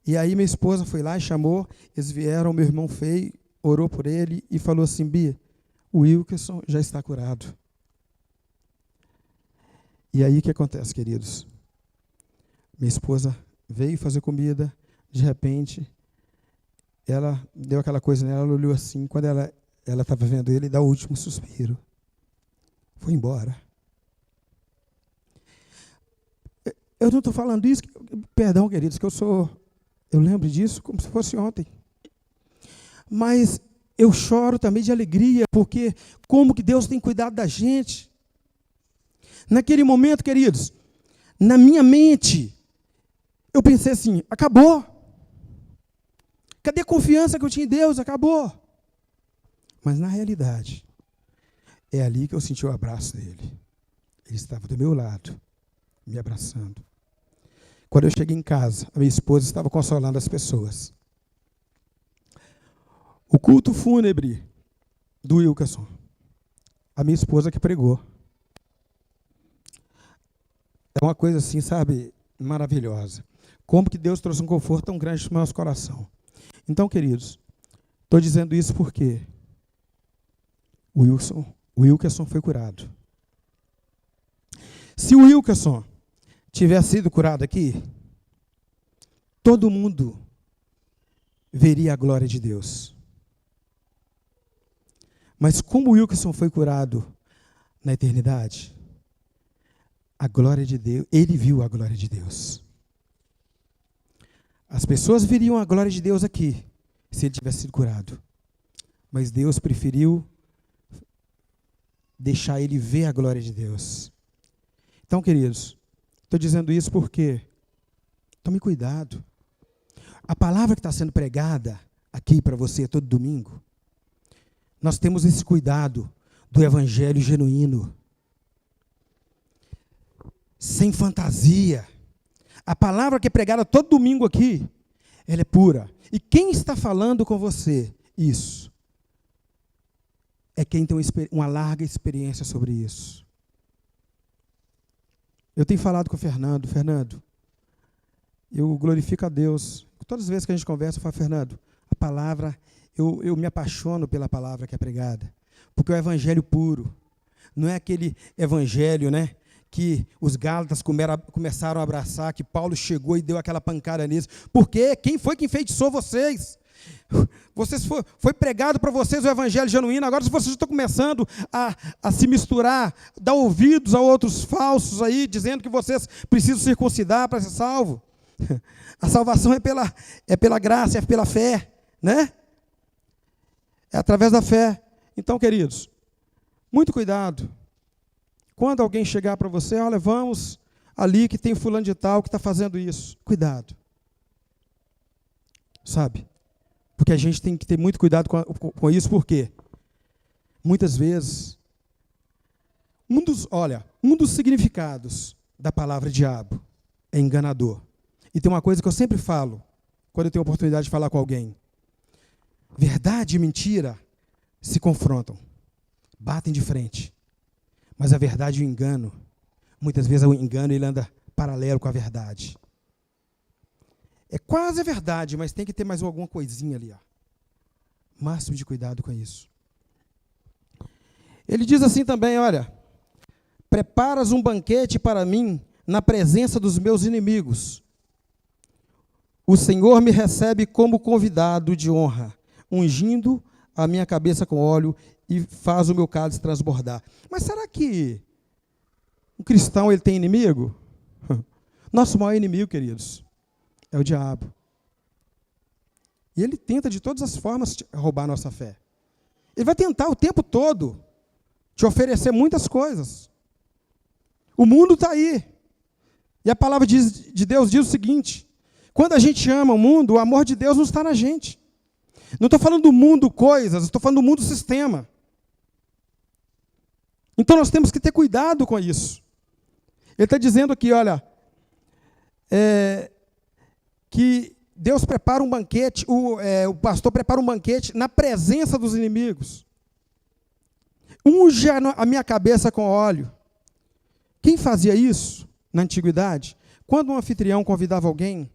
E aí minha esposa foi lá e chamou, eles vieram, meu irmão fez, orou por ele e falou assim, Bia, o Wilkerson já está curado. E aí o que acontece, queridos? Minha esposa veio fazer comida, de repente, ela deu aquela coisa nela, ela olhou assim, quando ela estava vendo ele, dá o último suspiro. Foi embora. Eu não estou falando isso, perdão, queridos, que eu lembro disso como se fosse ontem. Mas eu choro também de alegria, porque como que Deus tem cuidado da gente. Naquele momento, queridos, na minha mente, eu pensei assim, acabou. Cadê a confiança que eu tinha em Deus? Acabou. Mas na realidade, é ali que eu senti o abraço dele. Ele estava do meu lado, me abraçando. Quando eu cheguei em casa, a minha esposa estava consolando as pessoas. O culto fúnebre do Wilkerson, a minha esposa que pregou. É uma coisa assim, sabe? maravilhosa. Como que Deus trouxe um conforto tão grande no nosso coração. Então, queridos, estou dizendo isso porque o Wilkerson foi curado. Se o Wilkerson tivesse sido curado aqui, todo mundo veria a glória de Deus. Mas como o Wilkerson foi curado na eternidade, a glória de Deus, ele viu a glória de Deus. As pessoas viriam a glória de Deus aqui, se ele tivesse sido curado. Mas Deus preferiu deixar ele ver a glória de Deus. Então, queridos, estou dizendo isso porque tome cuidado. A palavra que está sendo pregada aqui para você todo domingo, nós temos esse cuidado do evangelho genuíno, sem fantasia. A palavra que é pregada todo domingo aqui, ela é pura. E quem está falando com você isso? É quem tem uma larga experiência sobre isso. Eu tenho falado com o Fernando. Fernando, eu glorifico a Deus. Todas as vezes que a gente conversa, eu falo, Fernando, a palavra, eu me apaixono pela palavra que é pregada. Porque é o evangelho puro. Não é aquele evangelho, né, que os Gálatas começaram a abraçar, que Paulo chegou e deu aquela pancada neles. Porque quem foi que enfeitiçou vocês? Foi pregado para vocês o evangelho genuíno. Agora, se vocês estão começando a se misturar, dar ouvidos a outros falsos aí, dizendo que vocês precisam circuncidar para ser salvo. A salvação é pela graça, é pela fé, né? É através da fé. Então, queridos, muito cuidado. Quando alguém chegar para você, olha, vamos ali que tem fulano de tal que está fazendo isso. Cuidado. Sabe? Porque a gente tem que ter muito cuidado com isso, porque muitas vezes, um dos significados da palavra diabo é enganador. E tem uma coisa que eu sempre falo, quando eu tenho a oportunidade de falar com alguém. Verdade e mentira se confrontam, batem de frente. Mas a verdade e o engano, muitas vezes o engano ele anda paralelo com a verdade. É quase a verdade, mas tem que ter mais alguma coisinha ali. Ó. Máximo de cuidado com isso. Ele diz assim também, olha, preparas um banquete para mim na presença dos meus inimigos. O Senhor me recebe como convidado de honra, ungindo a minha cabeça com óleo e faz o meu cálice transbordar. Mas será que um cristão ele tem inimigo? Nosso maior inimigo, queridos, é o diabo. E ele tenta de todas as formas roubar a nossa fé. Ele vai tentar o tempo todo te oferecer muitas coisas. O mundo está aí. E a palavra de Deus diz o seguinte: quando a gente ama o mundo, o amor de Deus não está na gente. Não estou falando do mundo coisas, estou falando do mundo sistema. Então nós temos que ter cuidado com isso. Ele está dizendo aqui, olha, que Deus prepara um banquete, o pastor prepara um banquete na presença dos inimigos. Unge a minha cabeça com óleo. Quem fazia isso na antiguidade? Quando um anfitrião convidava alguém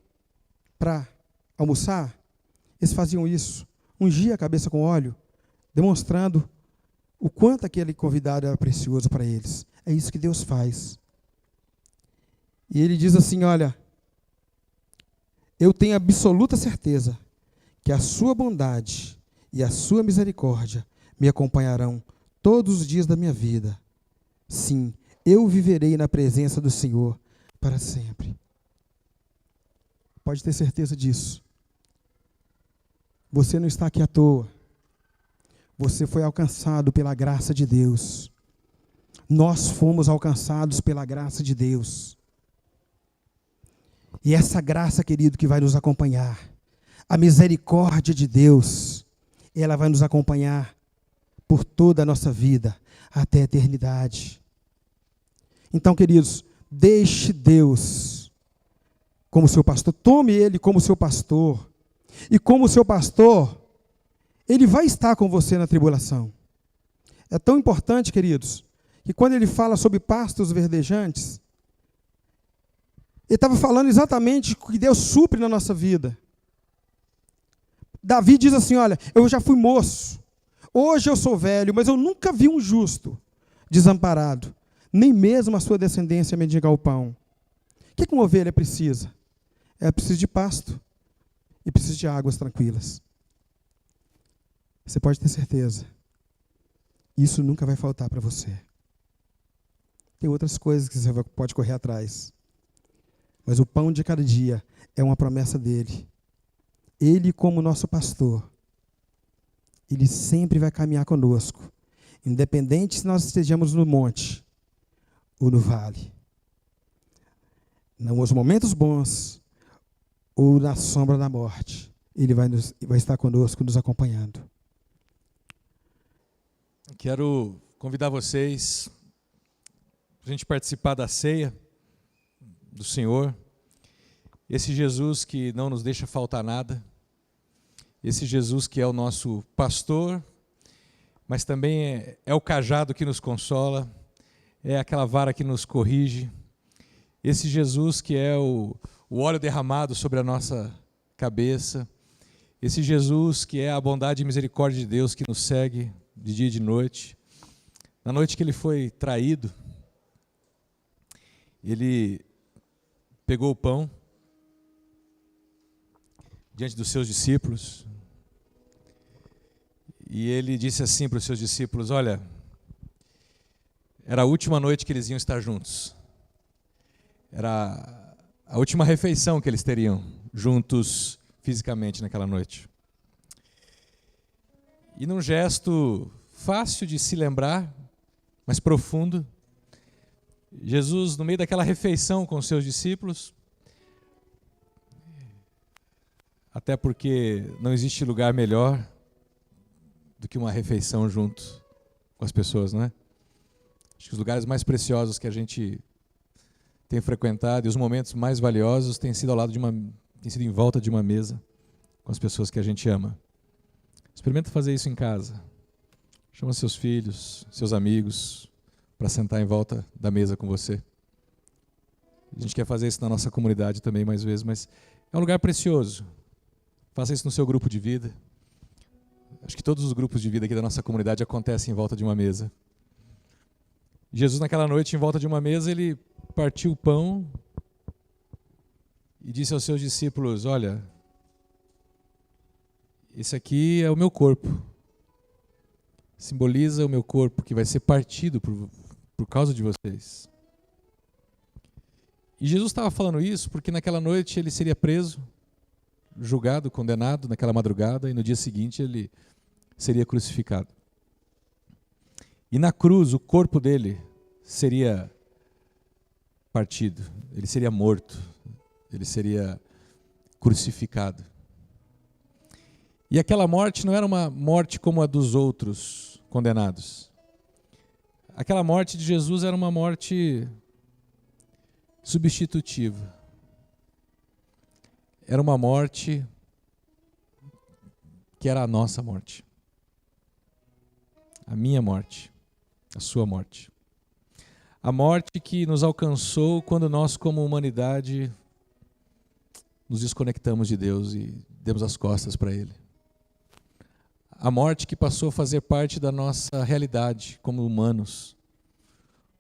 para almoçar, eles faziam isso, ungia a cabeça com óleo, demonstrando o quanto aquele convidado era precioso para eles. É isso que Deus faz. E ele diz assim, olha, eu tenho absoluta certeza que a sua bondade e a sua misericórdia me acompanharão todos os dias da minha vida. Sim, eu viverei na presença do Senhor para sempre. Pode ter certeza disso. Você não está aqui à toa. Você foi alcançado pela graça de Deus. Nós fomos alcançados pela graça de Deus. E essa graça, querido, que vai nos acompanhar, a misericórdia de Deus, ela vai nos acompanhar por toda a nossa vida, até a eternidade. Então, queridos, deixe Deus como seu pastor, tome Ele como seu pastor, e como seu pastor, Ele vai estar com você na tribulação. É tão importante, queridos, que quando Ele fala sobre pastos verdejantes, Ele estava falando exatamente o que Deus supre na nossa vida. Davi diz assim, olha, eu já fui moço, hoje eu sou velho, mas eu nunca vi um justo desamparado, nem mesmo a sua descendência mendigar o pão. O que uma ovelha precisa? Ela precisa de pasto e precisa de águas tranquilas. Você pode ter certeza, isso nunca vai faltar para você. Tem outras coisas que você pode correr atrás, mas o pão de cada dia é uma promessa dele. Ele, como nosso pastor, ele sempre vai caminhar conosco, independente se nós estejamos no monte ou no vale, nos momentos bons ou na sombra da morte, ele vai estar conosco, nos acompanhando.
Quero convidar vocês para a gente participar da ceia do Senhor. Esse Jesus que não nos deixa faltar nada, esse Jesus que é o nosso pastor, mas também é o cajado que nos consola, é aquela vara que nos corrige, esse Jesus que é o óleo derramado sobre a nossa cabeça, esse Jesus que é a bondade e misericórdia de Deus que nos segue de dia e de noite. Na noite que ele foi traído, ele pegou o pão diante dos seus discípulos e ele disse assim para os seus discípulos, olha, era a última noite que eles iam estar juntos, era a última refeição que eles teriam juntos fisicamente naquela noite. E num gesto fácil de se lembrar, mas profundo, Jesus, no meio daquela refeição com os seus discípulos, até porque não existe lugar melhor do que uma refeição junto com as pessoas, não é? Acho que os lugares mais preciosos que a gente tem frequentado e os momentos mais valiosos têm sido têm sido em volta de uma mesa com as pessoas que a gente ama. Experimenta fazer isso em casa. Chama seus filhos, seus amigos, para sentar em volta da mesa com você. A gente quer fazer isso na nossa comunidade também mais vezes, mas é um lugar precioso. Faça isso no seu grupo de vida. Acho que todos os grupos de vida aqui da nossa comunidade acontecem em volta de uma mesa. Jesus, naquela noite, em volta de uma mesa, ele partiu o pão e disse aos seus discípulos, olha, esse aqui é o meu corpo. Simboliza o meu corpo que vai ser partido por causa de vocês. E Jesus estava falando isso porque naquela noite ele seria preso, julgado, condenado naquela madrugada e no dia seguinte ele seria crucificado. E na cruz o corpo dele seria partido, ele seria morto, ele seria crucificado. E aquela morte não era uma morte como a dos outros condenados. Aquela morte de Jesus era uma morte substitutiva. Era uma morte que era a nossa morte. A minha morte, a sua morte. A morte que nos alcançou quando nós, como humanidade, nos desconectamos de Deus e demos as costas para Ele. A morte que passou a fazer parte da nossa realidade como humanos.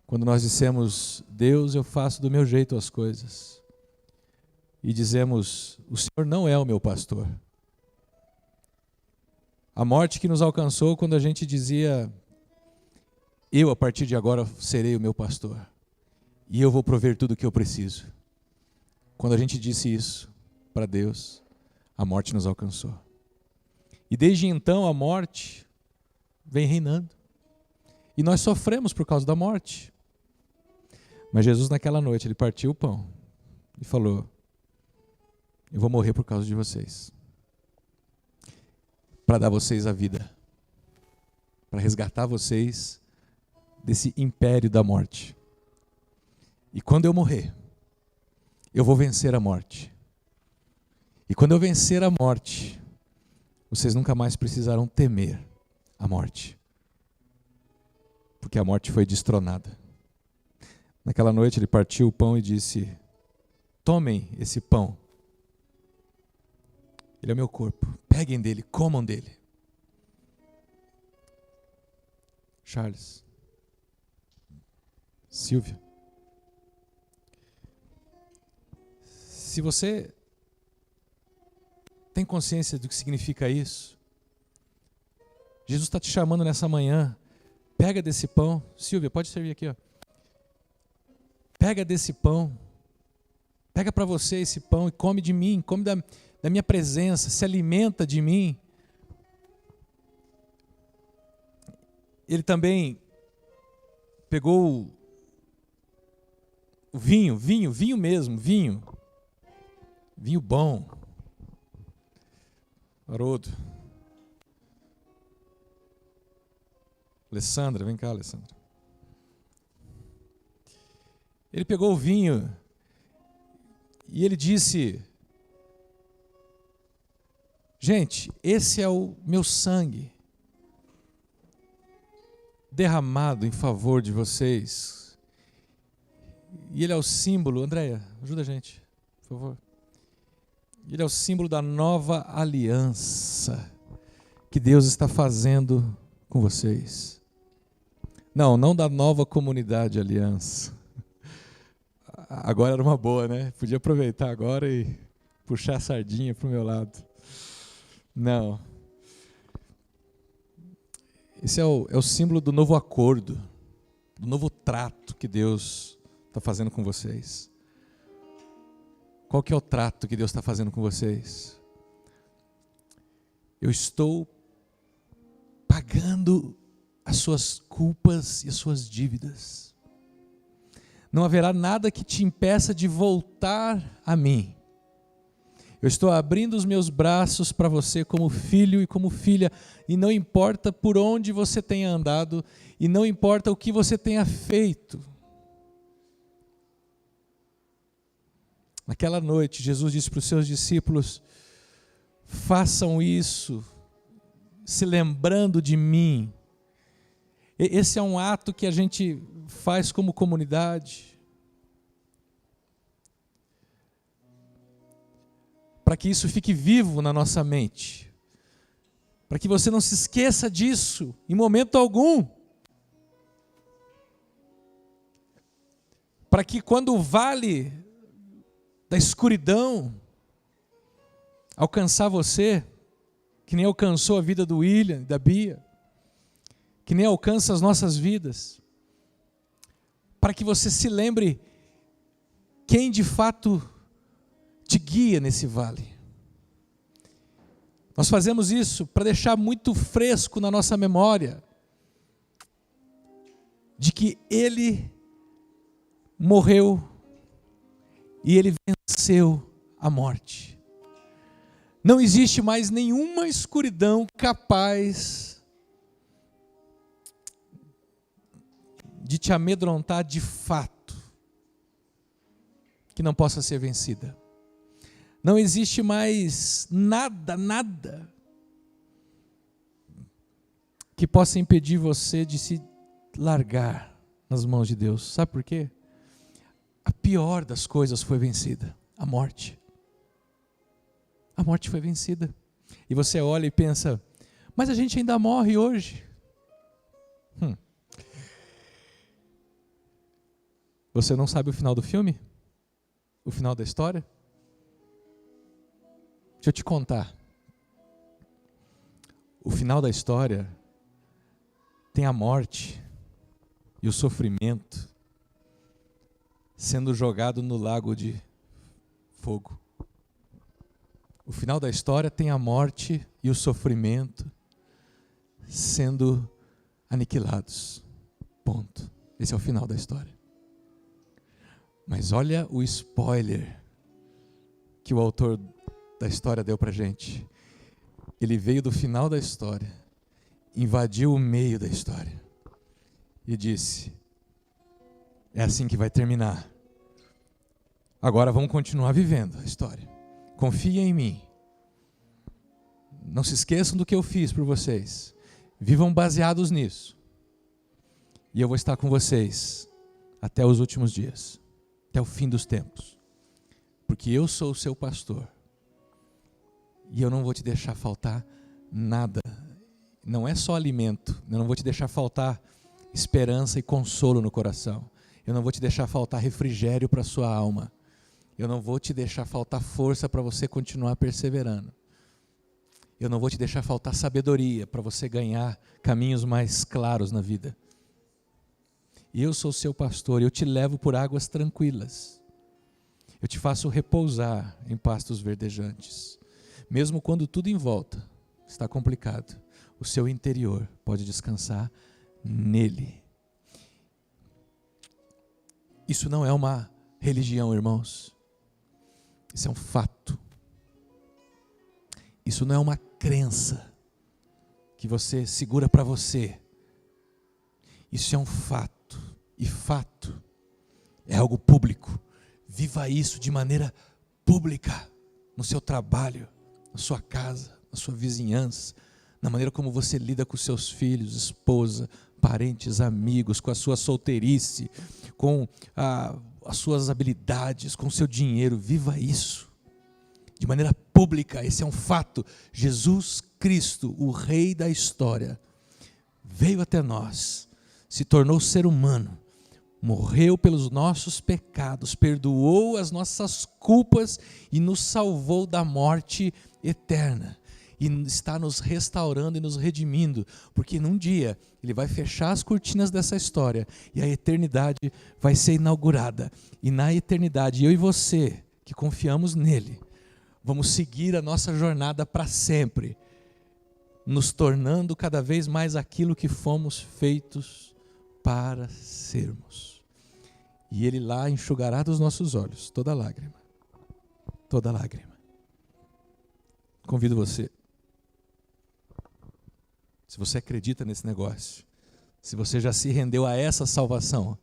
Quando nós dissemos, Deus, eu faço do meu jeito as coisas. E dizemos, o Senhor não é o meu pastor. A morte que nos alcançou quando a gente dizia, eu a partir de agora serei o meu pastor. E eu vou prover tudo o que eu preciso. Quando a gente disse isso para Deus, a morte nos alcançou. E desde então a morte vem reinando. E nós sofremos por causa da morte. Mas Jesus naquela noite, ele partiu o pão e falou, eu vou morrer por causa de vocês. Para dar a vocês a vida. Para resgatar vocês desse império da morte. E quando eu morrer, eu vou vencer a morte. E quando eu vencer a morte, vocês nunca mais precisarão temer a morte. Porque a morte foi destronada. Naquela noite ele partiu o pão e disse, tomem esse pão. Ele é o meu corpo. Peguem dele, comam dele. Charles, Silvia, se você tem consciência do que significa isso, Jesus está te chamando nessa manhã. Pega desse pão. Silvia, pode servir aqui, ó. Pega desse pão. Pega para você esse pão e come de mim, come da minha presença, se alimenta de mim. Ele também pegou o vinho mesmo, vinho bom. Haroldo. Alessandra, vem cá, Alessandra. Ele pegou o vinho e ele disse: gente, esse é o meu sangue derramado em favor de vocês. E ele é o símbolo, Andréia, ajuda a gente, por favor. Ele é o símbolo da nova aliança que Deus está fazendo com vocês. Não da nova comunidade aliança. Agora era uma boa, né? Podia aproveitar agora e puxar a sardinha para o meu lado. Não. Esse é o símbolo do novo acordo, do novo trato que Deus está fazendo com vocês. Qual que é o trato que Deus está fazendo com vocês? Eu estou pagando as suas culpas e as suas dívidas. Não haverá nada que te impeça de voltar a mim. Eu estou abrindo os meus braços para você como filho e como filha, e não importa por onde você tenha andado, e não importa o que você tenha feito. Naquela noite, Jesus disse para os seus discípulos: façam isso, se lembrando de mim. Esse é um ato que a gente faz como comunidade, para que isso fique vivo na nossa mente, para que você não se esqueça disso em momento algum, para que quando o vale da escuridão alcançar você, que nem alcançou a vida do William, da Bia, que nem alcança as nossas vidas, para que você se lembre quem de fato te guia nesse vale. Nós fazemos isso para deixar muito fresco na nossa memória de que Ele morreu e Ele venceu a morte. Não existe mais nenhuma escuridão capaz de te amedrontar de fato, que não possa ser vencida. Não existe mais nada que possa impedir você de se largar nas mãos de Deus. Sabe por quê? A pior das coisas foi vencida, a morte. A morte foi vencida. E você olha e pensa: mas a gente ainda morre hoje. Você não sabe o final do filme? O final da história? Deixa eu te contar. O final da história tem a morte e o sofrimento sendo jogado no lago de fogo. O final da história tem a morte e o sofrimento sendo aniquilados. Ponto. Esse é o final da história. Mas olha o spoiler que o autor da história deu para a gente. Ele veio do final da história, invadiu o meio da história e disse: é assim que vai terminar. Agora vamos continuar vivendo a história. Confiem em mim. Não se esqueçam do que eu fiz por vocês. Vivam baseados nisso. E eu vou estar com vocês até os últimos dias, até o fim dos tempos. porque eu sou o seu pastor. E eu não vou te deixar faltar nada. Não é só alimento. Eu não vou te deixar faltar esperança e consolo no coração. Eu não vou te deixar faltar refrigério para a sua alma. Eu não vou te deixar faltar força para você continuar perseverando. Eu não vou te deixar faltar sabedoria para você ganhar caminhos mais claros na vida. Eu sou o seu pastor, eu te levo por águas tranquilas. Eu te faço repousar em pastos verdejantes. Mesmo quando tudo em volta está complicado, o seu interior pode descansar nele. Isso não é uma religião, irmãos. Isso é um fato. Isso não é uma crença que você segura para você. Isso é um fato. E fato é algo público. Viva isso de maneira pública, no seu trabalho, na sua casa, na sua vizinhança, na maneira como você lida com seus filhos, esposa, parentes, amigos, com a sua solteirice, com as suas habilidades, com o seu dinheiro. Viva isso de maneira pública. Esse é um fato. Jesus Cristo, o Rei da história, veio até nós, se tornou ser humano, morreu pelos nossos pecados, perdoou as nossas culpas e nos salvou da morte eterna. E está nos restaurando e nos redimindo, porque num dia Ele vai fechar as cortinas dessa história e a eternidade vai ser inaugurada. E na eternidade, eu e você, que confiamos nele, vamos seguir a nossa jornada para sempre, nos tornando cada vez mais aquilo que fomos feitos para sermos. E Ele lá enxugará dos nossos olhos toda lágrima. Toda lágrima. Convido você. Se você acredita nesse negócio, se você já se rendeu a essa salvação,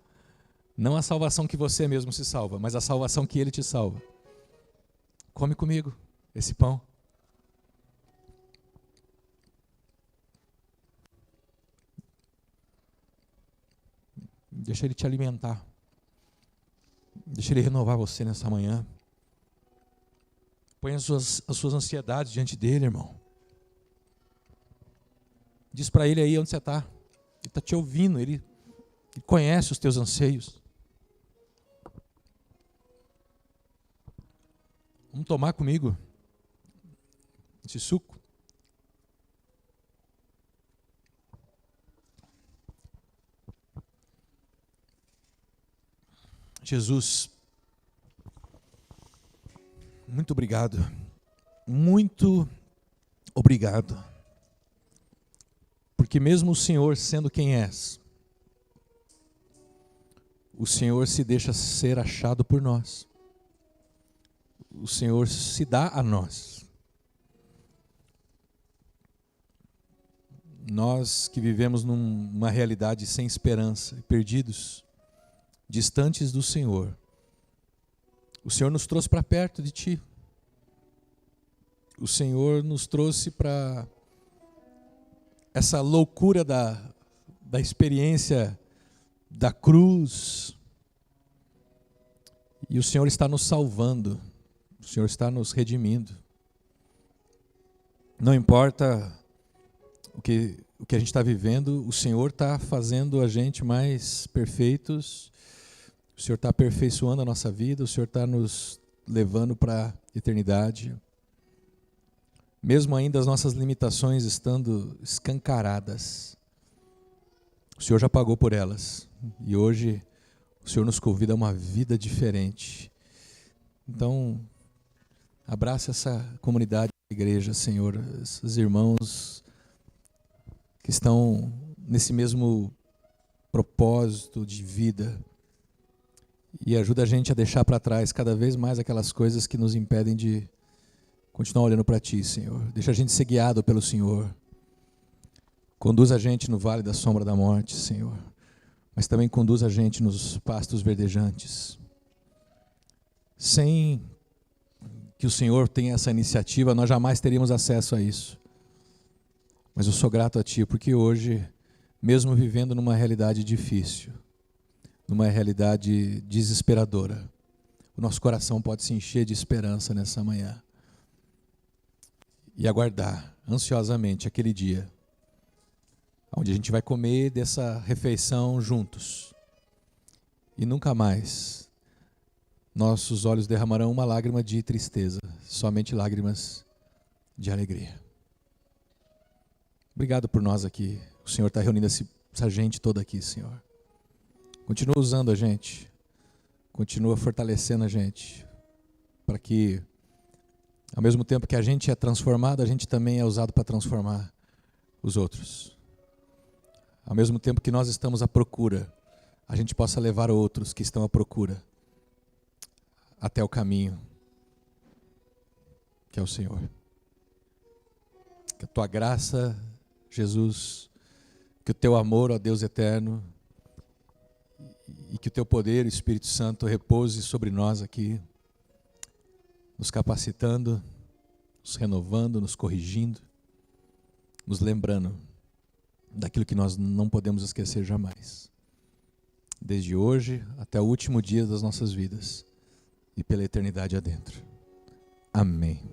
não a salvação que você mesmo se salva, mas a salvação que Ele te salva. Come comigo esse pão. Deixa Ele te alimentar. Deixa Ele renovar você nessa manhã. Põe as suas ansiedades diante dEle, irmão. Diz para Ele aí onde você está. Ele está te ouvindo, Ele conhece os teus anseios. Vamos tomar comigo esse suco. Jesus, muito obrigado. Muito obrigado. Porque mesmo o Senhor sendo quem és, o Senhor se deixa ser achado por nós. O Senhor se dá a nós. Nós que vivemos numa realidade sem esperança, perdidos, distantes do Senhor, o Senhor nos trouxe para perto de Ti. O Senhor nos trouxe para essa loucura da experiência da cruz. E o Senhor está nos salvando. O Senhor está nos redimindo. Não importa o que a gente está vivendo, o Senhor está fazendo a gente mais perfeitos. O Senhor está aperfeiçoando a nossa vida. O Senhor está nos levando para a eternidade. Mesmo ainda as nossas limitações estando escancaradas, o Senhor já pagou por elas. E hoje o Senhor nos convida a uma vida diferente. Então, abraça essa comunidade da igreja, Senhor, esses irmãos que estão nesse mesmo propósito de vida. E ajuda a gente a deixar para trás cada vez mais aquelas coisas que nos impedem de continuar olhando para Ti, Senhor. Deixa a gente ser guiado pelo Senhor. Conduz a gente no vale da sombra da morte, Senhor. Mas também conduz a gente nos pastos verdejantes. Sem que o Senhor tenha essa iniciativa, nós jamais teríamos acesso a isso. Mas eu sou grato a Ti, porque hoje, mesmo vivendo numa realidade difícil, numa realidade desesperadora, o nosso coração pode se encher de esperança nessa manhã e aguardar ansiosamente aquele dia onde a gente vai comer dessa refeição juntos e nunca mais nossos olhos derramarão uma lágrima de tristeza, somente lágrimas de alegria. Obrigado por nós aqui. O Senhor está reunindo essa gente toda aqui, Senhor. Continua usando a gente, continua fortalecendo a gente, para que, ao mesmo tempo que a gente é transformado, a gente também é usado para transformar os outros. Ao mesmo tempo que nós estamos à procura, a gente possa levar outros que estão à procura até o caminho, que é o Senhor. Que a tua graça, Jesus, que o teu amor, ó Deus eterno, e que o teu poder, Espírito Santo, repouse sobre nós aqui, nos capacitando, nos renovando, nos corrigindo, nos lembrando daquilo que nós não podemos esquecer jamais. Desde hoje até o último dia das nossas vidas e pela eternidade adentro. Amém.